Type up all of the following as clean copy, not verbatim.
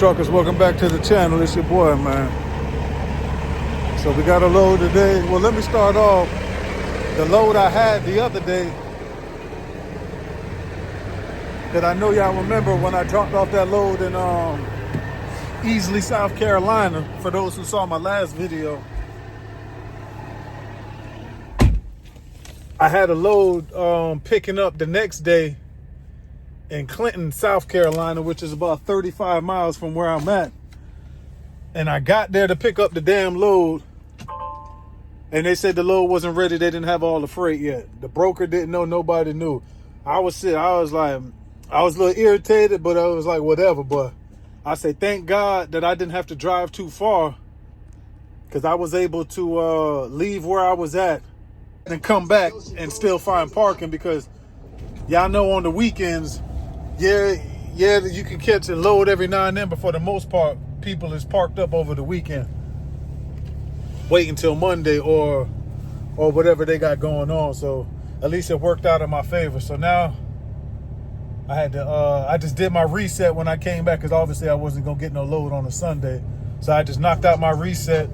truckers, welcome back to the channel. It's your boy, man. So we got a load today. Well, let me start off. The load I had the other day, that I know y'all remember when I dropped off that load in Easley, South Carolina. For those who saw my last video, I had a load picking up the next day in Clinton, South Carolina, which is about 35 miles from where I'm at. And I got there to pick up the damn load, and they said the load wasn't ready. They didn't have all the freight yet. The broker didn't know. Nobody knew. I was a little irritated, but I was like, whatever. But I say, thank God that I didn't have to drive too far, because I was able to leave where I was at and come back and still find parking, because y'all know on the weekends, yeah, you can catch a load every now and then, but for the most part, people is parked up over the weekend, wait until Monday or whatever they got going on. So at least it worked out in my favor. So now I had to, I just did my reset when I came back, because obviously I wasn't gonna get no load on a Sunday. So I just knocked out my reset,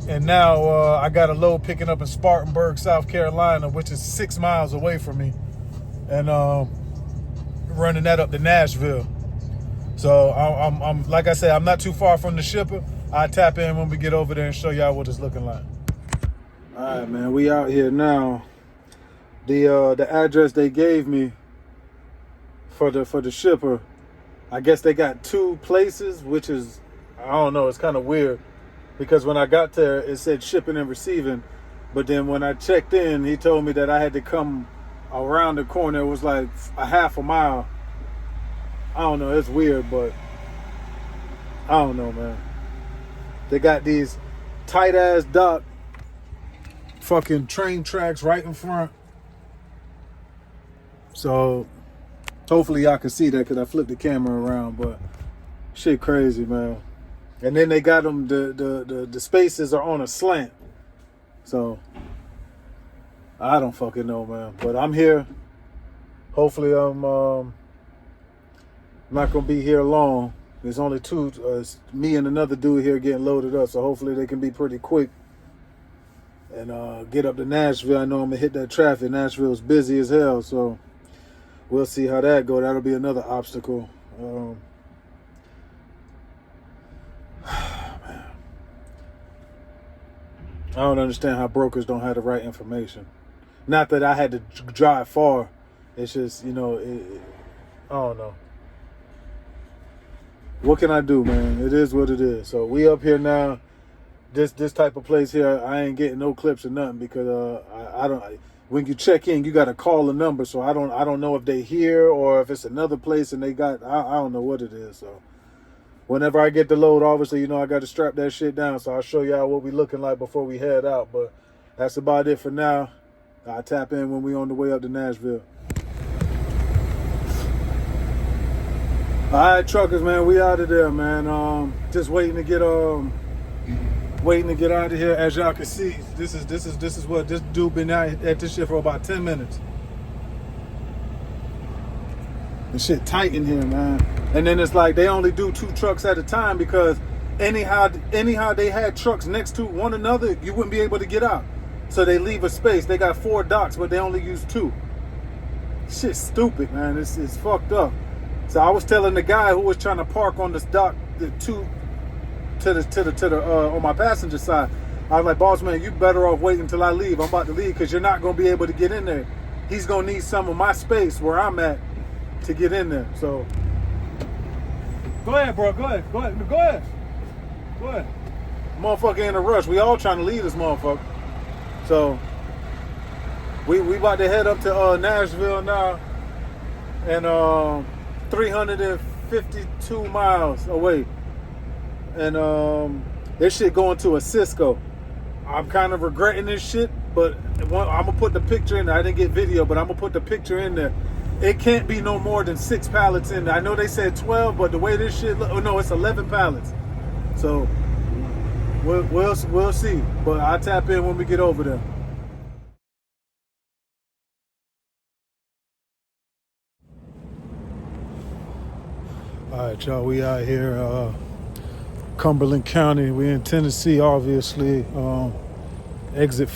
and now I got a load picking up in Spartanburg, South Carolina, which is 6 miles away from me, and running that up to Nashville. So I'm like I said, I'm not too far from the shipper. I tap in when we get over there and show y'all what it's looking like. All right, man, we out here now. The address they gave me for the shipper, I guess they got 2 places, which is, I don't know, it's kind of weird, because when I got there it said shipping and receiving, but then when I checked in, he told me that I had to come around the corner. It was like a half a mile. I don't know, it's weird, but I don't know, man. They got these tight ass dock fucking train tracks right in front. So hopefully y'all can see that, because I flipped the camera around, but shit crazy, man. And then they got them, the spaces are on a slant. So I don't fucking know, man. But I'm here. Hopefully I'm not gonna be here long. There's only 2, me and another dude here getting loaded up. So hopefully they can be pretty quick and get up to Nashville. I know I'm gonna hit that traffic. Nashville's busy as hell, so we'll see how that goes. That'll be another obstacle. Man. I don't understand how brokers don't have the right information. Not that I had to drive far. It's just, you know, I don't know. What can I do, man? It is what it is. So we up here now. This type of place here, I ain't getting no clips or nothing, because I don't. When you check in, you got to call the number. So I don't know if they here or if it's another place and they got. I don't know what it is. So whenever I get the load, obviously, you know, I got to strap that shit down. So I'll show y'all what we looking like before we head out. But that's about it for now. I'll tap in when we on the way up to Nashville. All right, truckers, man, we out of there, man. Just waiting to get out of here. As y'all can see, this is what this dude been out at this shit for about 10 minutes. This shit tight in here, man. And then it's like they only do 2 trucks at a time, because anyhow they had trucks next to one another, you wouldn't be able to get out. So they leave a space. They got 4 docks, but they only use 2. Shit's stupid, man. It's fucked up. So I was telling the guy who was trying to park on this dock, the 2 on my passenger side, I was like, boss man, you better off waiting until I leave. I'm about to leave, because you're not gonna be able to get in there. He's gonna need some of my space where I'm at to get in there. So go ahead, bro. Go ahead. Motherfucker in a rush. We all trying to leave this motherfucker. So we about to head up to Nashville now, and 352 miles away. And this shit going to a Sysco. I'm kind of regretting this shit, but I'm gonna put the picture in there. I didn't get video, but I'm gonna put the picture in there. It can't be no more than 6 pallets in there. I know they said 12, but the way this shit look, oh no, it's 11 pallets. So we'll see. But I'll tap in when we get over there. All right, y'all, we out here, Cumberland County. We in Tennessee, obviously. Not exit.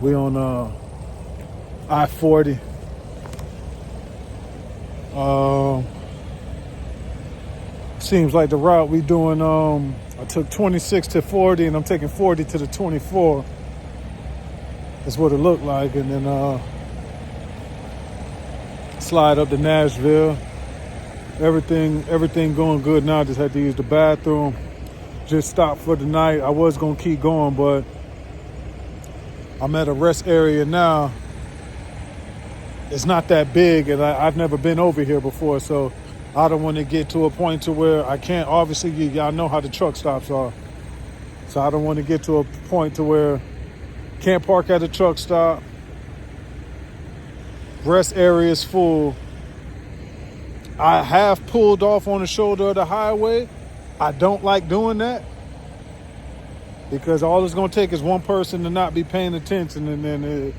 We on I-40. Seems like the route we doing, I took 26 to 40 and I'm taking 40 to the 24. That's what it looked like. And then slide up to Nashville. Everything going good now. Just had to use the bathroom. Just stopped for the night. I was gonna keep going, but I'm at a rest area now. It's not that big, and I've never been over here before, so I don't want to get to a point to where I can't. Obviously, y'all know how the truck stops are, so I don't want to get to a point to where can't park at a truck stop. Rest area is full. I have pulled off on the shoulder of the highway. I don't like doing that because all it's going to take is one person to not be paying attention, and then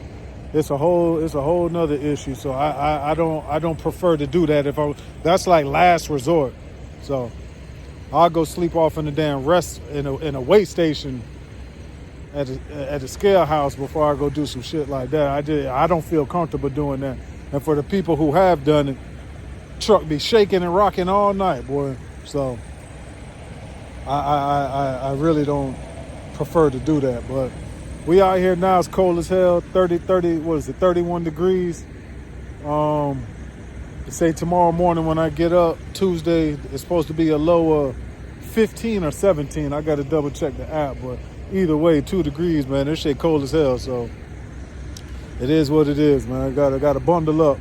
it's a whole nother issue. So I don't prefer to do that. That's like last resort. So I'll go sleep off in the damn rest in a weigh station at a scale house before I go do some shit like that. I don't feel comfortable doing that. And for the people who have done it, truck be shaking and rocking all night, boy. So I really don't prefer to do that. But we out here now. It's cold as hell. 31 degrees. They say tomorrow morning when I get up, Tuesday, it's supposed to be a low of 15 or 17. I got to double check the app, but either way, 2 degrees, man. This shit cold as hell. So it is what it is, man. I got to bundle up.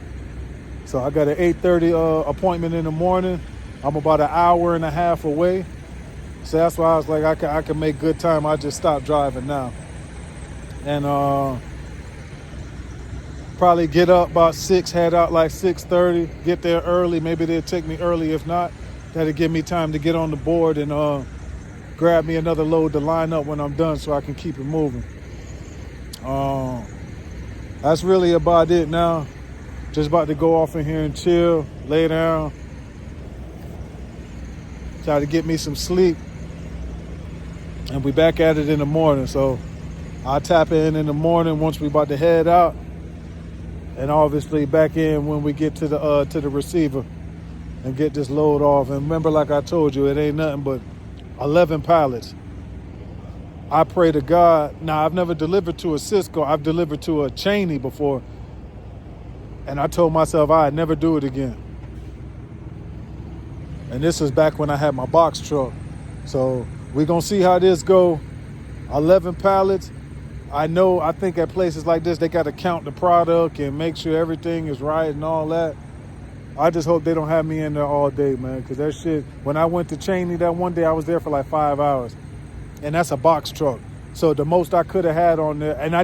So I got an 8:30 appointment in the morning. I'm about an hour and a half away. So that's why I was like, I can make good time. I just stopped driving now. And probably get up about 6, head out like 6:30, get there early. Maybe they'll take me early. If not, that'll give me time to get on the board and grab me another load to line up when I'm done so I can keep it moving. That's really about it now. Just about to go off in here and chill, lay down, try to get me some sleep, and we back at it in the morning. So I'll tap in the morning once we about to head out, and obviously back in when we get to the receiver and get this load off. And remember, like I told you, it ain't nothing but 11 pallets. I pray to God. Now, I've never delivered to a Sysco. I've delivered to a Cheney before. And I told myself I'd never do it again. And this was back when I had my box truck. So we're going to see how this go. 11 pallets. I think at places like this, they got to count the product and make sure everything is right and all that. I just hope they don't have me in there all day, man. Because that shit, when I went to Cheney that one day, I was there for like 5 hours. And that's a box truck. So the most I could have had on there, and I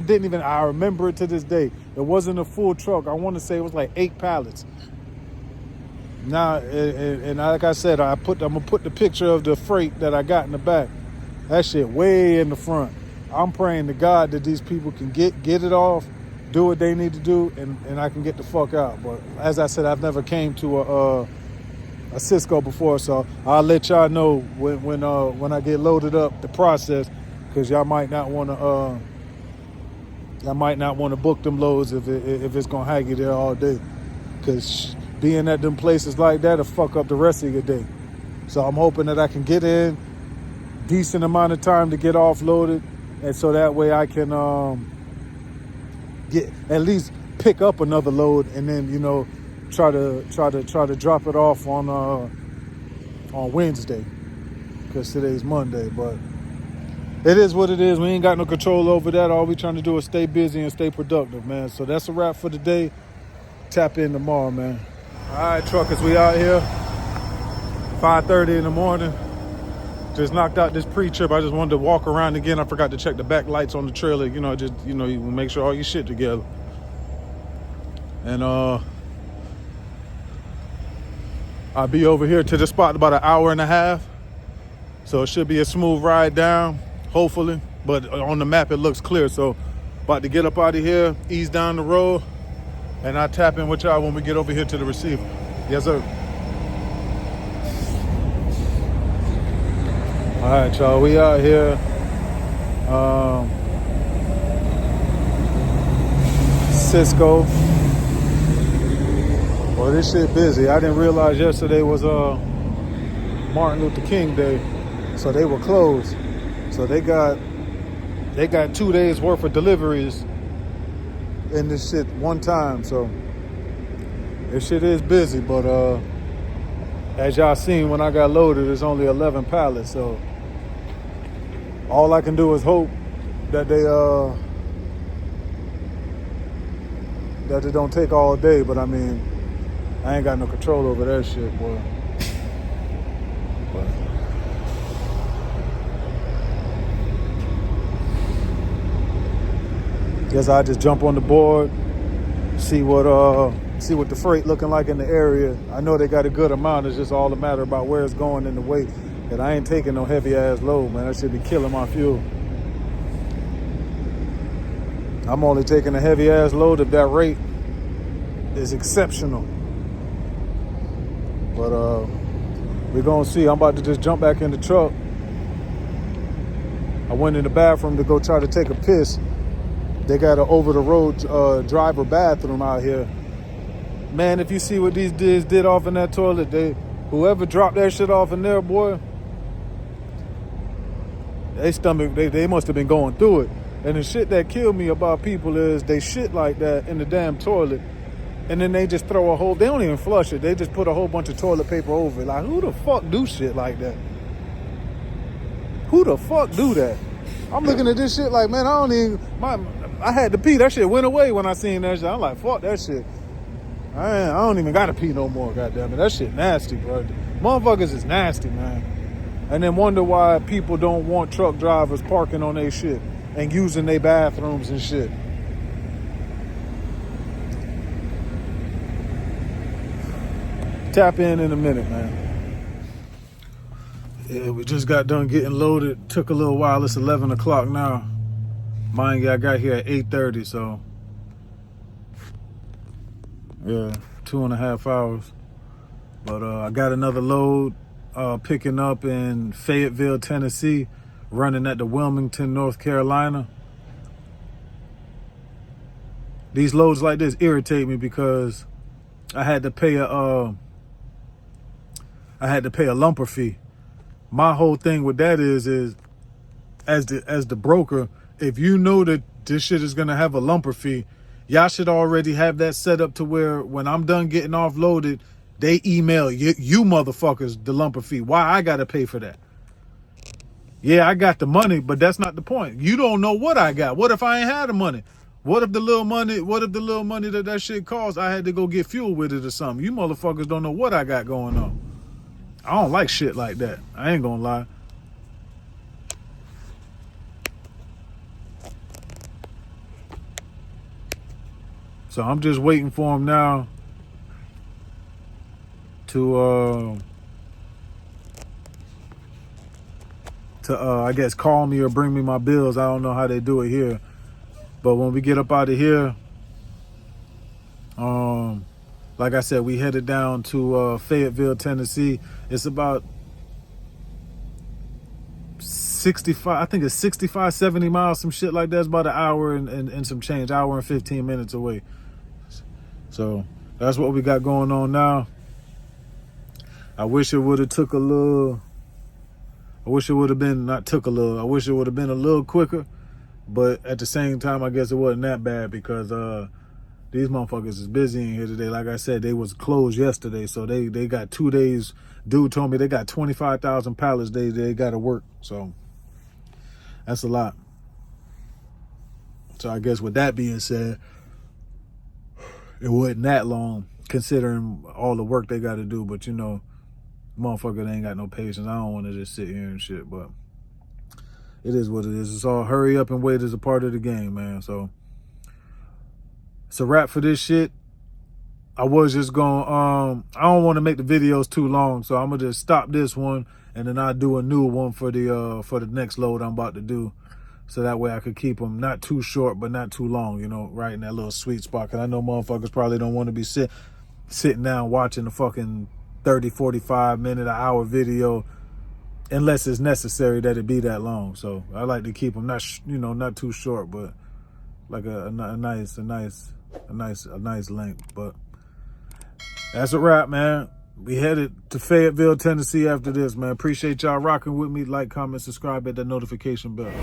remember it to this day. It wasn't a full truck. I want to say it was like 8 pallets. Now, and like I said, I'm gonna put the picture of the freight that I got in the back. That shit way in the front. I'm praying to God that these people can get it off, do what they need to do, and I can get the fuck out. But as I said, I've never came to a Sysco before, so I'll let y'all know when I get loaded up the process. Because y'all might not want to book them loads if it's gonna have you there all day. Because being at them places like that will fuck up the rest of your day. So I'm hoping that I can get in decent amount of time to get offloaded, and so that way I can get at least pick up another load, and then try to drop it off on Wednesday, because today's Monday, but. It is what it is. We ain't got no control over that. All we trying to do is stay busy and stay productive, man. So that's a wrap for the day. Tap in tomorrow, man. All right, truckers, we out here. 5:30 in the morning. Just knocked out this pre-trip. I just wanted to walk around again. I forgot to check the back lights on the trailer. You make sure all your shit together. And I'll be over here to the spot in about an hour and a half. So it should be a smooth ride down. Hopefully, but on the map it looks clear. So about to get up out of here, ease down the road, and I'll tap in with y'all when we get over here to the receiver. Yes, sir. All right, y'all, we out here. Sysco. Well, this shit busy. I didn't realize yesterday was Martin Luther King Day, so they were closed. So they got 2 days worth of deliveries in this shit one time. So this shit is busy, but as y'all seen when I got loaded, it's only 11 pallets. So all I can do is hope that they don't take all day. But I mean, I ain't got no control over that shit, boy. But guess I just jump on the board, see what the freight looking like in the area. I know they got a good amount. It's just all a matter about where it's going in the weight. And I ain't taking no heavy ass load, man. That should be killing my fuel. I'm only taking a heavy ass load if that rate is exceptional. But we're gonna see. I'm about to just jump back in the truck. I went in the bathroom to go try to take a piss. They got an over-the-road driver bathroom out here. Man, if you see what these dudes did off in that toilet, whoever dropped that shit off in there, boy, they must have been going through it. And the shit that killed me about people is they shit like that in the damn toilet, and then they just throw they don't even flush it. They just put a whole bunch of toilet paper over it. Like, who the fuck do shit like that? Who the fuck do that? I'm looking at this shit like, man, I had to pee. That shit went away when I seen that shit. I'm like, fuck that shit. I don't even gotta pee no more, goddamn it. That shit nasty, bro. Motherfuckers is nasty, man. And then wonder why people don't want truck drivers parking on their shit and using their bathrooms and shit. Tap in a minute, man. Yeah, we just got done getting loaded. Took a little while. It's 11 o'clock now. Mind you, I got here at 8:30, so yeah, 2.5 hours. But I got another load picking up in Fayetteville, Tennessee, running at the Wilmington, North Carolina. These loads like this irritate me because I had to pay a lumper fee. My whole thing with that is as the broker, if you know that this shit is gonna have a lumper fee, y'all should already have that set up to where when I'm done getting offloaded, they email you motherfuckers the lumper fee. Why I gotta pay for that? Yeah, I got the money, but that's not the point. You don't know what I got. What if I ain't had the money? What if the little money that shit costs, I had to go get fuel with it or something? You motherfuckers don't know what I got going on. I don't like shit like that. I ain't gonna lie. So I'm just waiting for him now to I guess call me or bring me my bills. I don't know how they do it here. But when we get up out of here, like I said, we headed down to Fayetteville, Tennessee. It's about 65, I think it's 65, 70 miles, some shit like that. It's about an hour and some change, hour and 15 minutes away. So that's what we got going on now. I wish it would have took a little, I wish it would have been, not took a little, I wish it would have been a little quicker. But at the same time, I guess it wasn't that bad because these motherfuckers is busy in here today. Like I said, they was closed yesterday, so they got 2 days. Dude told me they got 25,000 pallets they got to work. So that's a lot. So I guess with that being said, it wasn't that long considering all the work they got to do. But you know, motherfucker, they ain't got no patience. I don't want to just sit here and shit, but it is what it is. It's all hurry up and wait is a part of the game, man. So it's a wrap for this shit. I was just going, I don't want to make the videos too long, so I'm gonna just stop this one and then I'll do a new one for the next load I'm about to do. So that way I could keep them not too short, but not too long, you know, right in that little sweet spot. Cause I know motherfuckers probably don't want to be sitting down watching the fucking 30, 45 minute, an hour video unless it's necessary that it be that long. So I like to keep them not too short, but like a nice length. But that's a wrap, man. We headed to Fayetteville, Tennessee after this, man. Appreciate y'all rocking with me. Like, comment, subscribe, hit that notification bell.